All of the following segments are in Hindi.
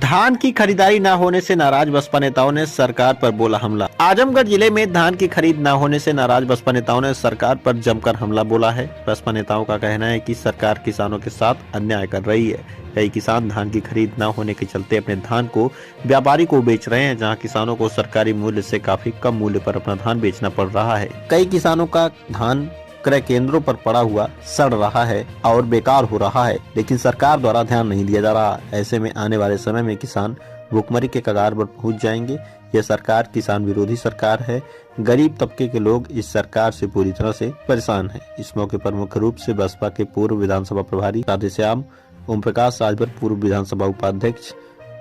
धान की खरीदारी न होने से नाराज बसपा नेताओं ने सरकार पर बोला हमला। आजमगढ़ जिले में धान की खरीद न होने से नाराज बसपा नेताओं ने सरकार पर जमकर हमला बोला है। बसपा नेताओं का कहना है कि सरकार किसानों के साथ अन्याय कर रही है। कई किसान धान की खरीद न होने के चलते अपने धान को व्यापारी को बेच रहे हैं, जहां किसानों को सरकारी मूल्य से काफी कम मूल्य पर अपना धान बेचना पड़ रहा है। कई किसानों का धान क्रय केंद्रों पर पड़ा हुआ सड़ रहा है और बेकार हो रहा है, लेकिन सरकार द्वारा ध्यान नहीं दिया जा रहा। ऐसे में आने वाले समय में किसान भूखमरी के कगार पर पहुंच जाएंगे। यह सरकार किसान विरोधी सरकार है। गरीब तबके के लोग इस सरकार से पूरी तरह से परेशान हैं। इस मौके पर मुख्य रूप से बसपा के पूर्व विधानसभा प्रभारी राधेश्याम, ओम प्रकाश राजभर पूर्व विधानसभा उपाध्यक्ष,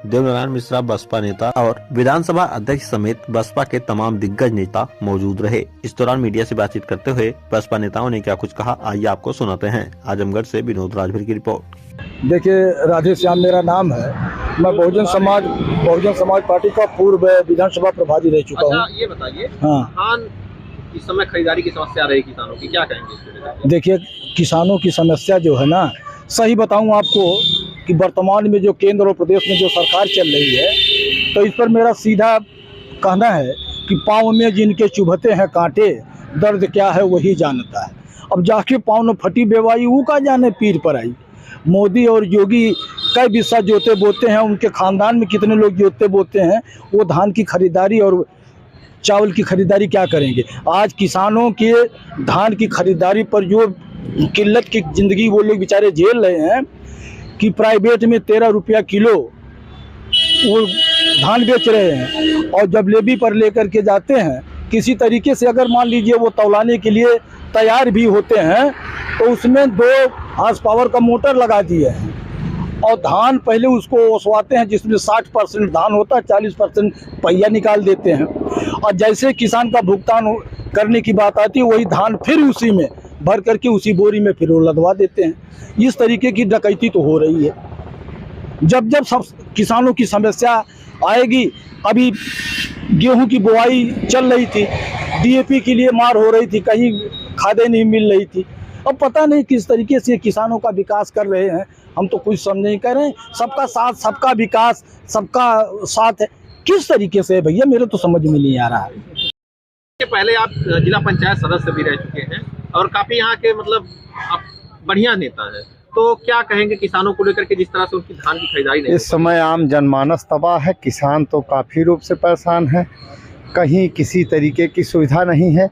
देवनारायण मिश्रा बसपा नेता और विधानसभा अध्यक्ष समेत बसपा के तमाम दिग्गज नेता मौजूद रहे। इस दौरान मीडिया से बातचीत करते हुए बसपा नेताओं ने क्या कुछ कहा, आइए आपको सुनाते हैं। आजमगढ़ से विनोद राजभर की रिपोर्ट। देखिए, राधेश्याम मेरा नाम है। मैं बहुजन समाज पार्टी का पूर्व विधानसभा प्रभारी रह चुका हूँ। ये बताइए, हाँ, धान इस समय खरीदारी की समस्या रही किसानों की, क्या कहेंगे इसके? देखिए, किसानों की समस्या जो है ना, सही बताऊं आपको कि वर्तमान में जो केंद्र और प्रदेश में जो सरकार चल रही है, तो इस पर मेरा सीधा कहना है कि पाँव में जिनके चुभते हैं कांटे, दर्द क्या है वही जानता है। अब जाके पाँव में फटी बेवाई वो का जाने पीर पर आई। मोदी और योगी कई बिस्सा जोते बोते हैं, उनके खानदान में कितने लोग जोते बोते हैं, वो धान की खरीदारी और चावल की खरीदारी क्या करेंगे। आज किसानों के धान की खरीदारी पर जो किल्लत की ज़िंदगी वो लोग बेचारे झेल रहे हैं कि प्राइवेट में 13 रुपया किलो वो धान बेच रहे हैं, और जब लेवी पर लेकर के जाते हैं किसी तरीके से, अगर मान लीजिए वो तौलाने के लिए तैयार भी होते हैं, तो उसमें 2 हार्स पावर का मोटर लगा दिए हैं, और धान पहले उसको ओसवाते हैं जिसमें 60% धान होता है, 40% पहिया निकाल देते हैं, और जैसे किसान का भुगतान करने की बात आती है वही धान फिर उसी में भर करके उसी बोरी में फिर वो लदवा देते हैं। इस तरीके की डकैती तो हो रही है। जब सब किसानों की समस्या आएगी, अभी गेहूं की बुआई चल रही थी, डीएपी के लिए मार हो रही थी, कहीं खादें नहीं मिल रही थी। अब पता नहीं किस तरीके से किसानों का विकास कर रहे हैं, हम तो कुछ समझ नहीं कर रहे हैं। सबका साथ, सबका विकास, सबका साथ है, किस तरीके से भैया, मेरे तो समझ में नहीं आ रहा है। पहले आप जिला पंचायत सदस्य भी रह चुके हैं और काफी यहाँ के मतलब आप बढ़िया नेता हैं, तो क्या कहेंगे किसानों को लेकर के, जिस तरह से उनकी धान की खरीदारी नहीं? इस समय आम जनमानस तबाह है, किसान तो काफ़ी रूप से परेशान है, कहीं किसी तरीके की सुविधा नहीं है।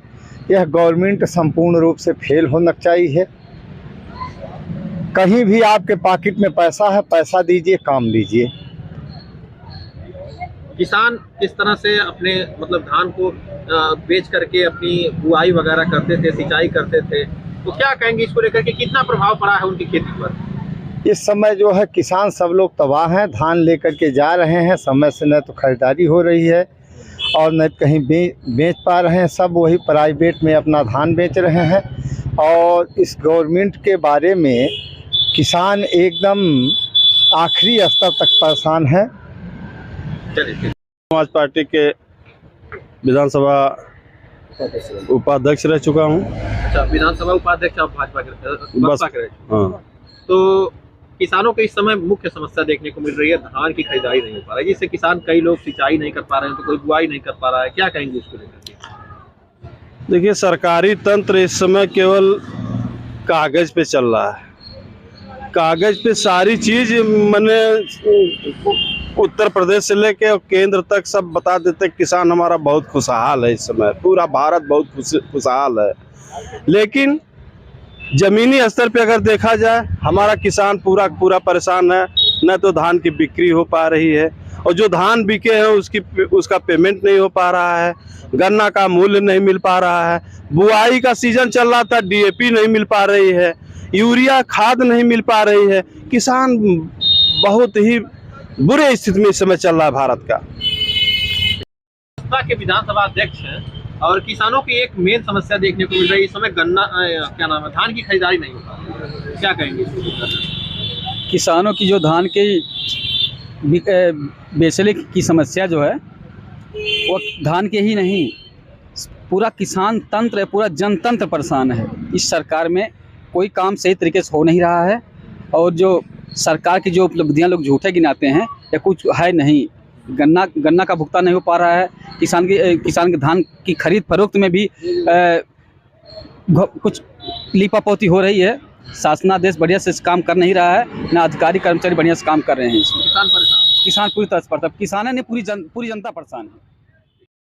यह गवर्नमेंट संपूर्ण रूप से फेल होना चाहिए। कहीं भी आपके पॉकेट में पैसा है, पैसा दीजिए, काम लीजिए। किसान किस तरह से अपने मतलब धान को बेच करके अपनी बुआई वगैरह करते थे, सिंचाई करते थे, तो क्या कहेंगे इसको लेकर के, कितना प्रभाव पड़ा है उनकी खेती पर? इस समय जो है किसान सब लोग तबाह हैं, धान लेकर के जा रहे हैं, समय से न तो खरीदारी हो रही है और न कहीं बेच पा रहे हैं। सब वही प्राइवेट में अपना धान बेच रहे हैं, और इस गवर्नमेंट के बारे में किसान एकदम आखिरी स्तर तक परेशान है। समाज पार्टी के विधानसभा उपाध्यक्ष रह चुका हूँ। अच्छा, विधानसभा उपाध्यक्ष आप भाजपा के रहे? हाँ। तो किसानों को इस समय मुख्य समस्या देखने को मिल रही है, धान की खरीदारी नहीं हो पा रही है, जिससे किसान कई लोग सिंचाई नहीं कर पा रहे हैं, तो कोई बुआई नहीं कर पा रहा है, क्या कहेंगे इसको लेकर के? देखिए, सरकारी तंत्र इस समय केवल कागज पे चल रहा है। कागज पे सारी चीज मैंने उत्तर प्रदेश से लेके और केंद्र तक सब बता देते, किसान हमारा बहुत खुशहाल है। इस समय पूरा भारत बहुत खुशहाल है, लेकिन जमीनी स्तर पे अगर देखा जाए, हमारा किसान पूरा परेशान है। न तो धान की बिक्री हो पा रही है, और जो धान बिके हैं उसका पेमेंट नहीं हो पा रहा है, गन्ना का मूल्य नहीं मिल पा रहा है, बुआई का सीजन चल रहा था, डीएपी नहीं मिल पा रही है, यूरिया खाद नहीं मिल पा रही है। किसान बहुत ही बुरे स्थिति में इस समय चल रहा है भारत का। बसपा के विधानसभा अध्यक्ष हैं और किसानों की एक मेन समस्या देखने को मिल रही है इस समय, गन्ना क्या नाम है, धान की खरीदारी नहीं हो पा रही, क्या कहेंगे? किसानों की जो धान की बेचने की समस्या जो है, वो धान के ही नहीं, पूरा किसान तंत्र है, पूरा जनतंत्र परेशान है। इस सरकार में कोई काम सही तरीके से हो नहीं रहा है, और जो सरकार की जो उपलब्धियां लोग झूठे गिनाते हैं, या कुछ है नहीं। गन्ना का भुगतान नहीं हो पा रहा है। किसान के धान की खरीद फरोख्त में भी कुछ लीपापोती हो रही है। शासनादेश बढ़िया से काम कर नहीं रहा है, ना अधिकारी कर्मचारी बढ़िया से काम कर रहे हैं इसमें। किसान परेशान। किसान पूरी तरह से परेशान, किसान नहीं पूरी जनता परेशान है।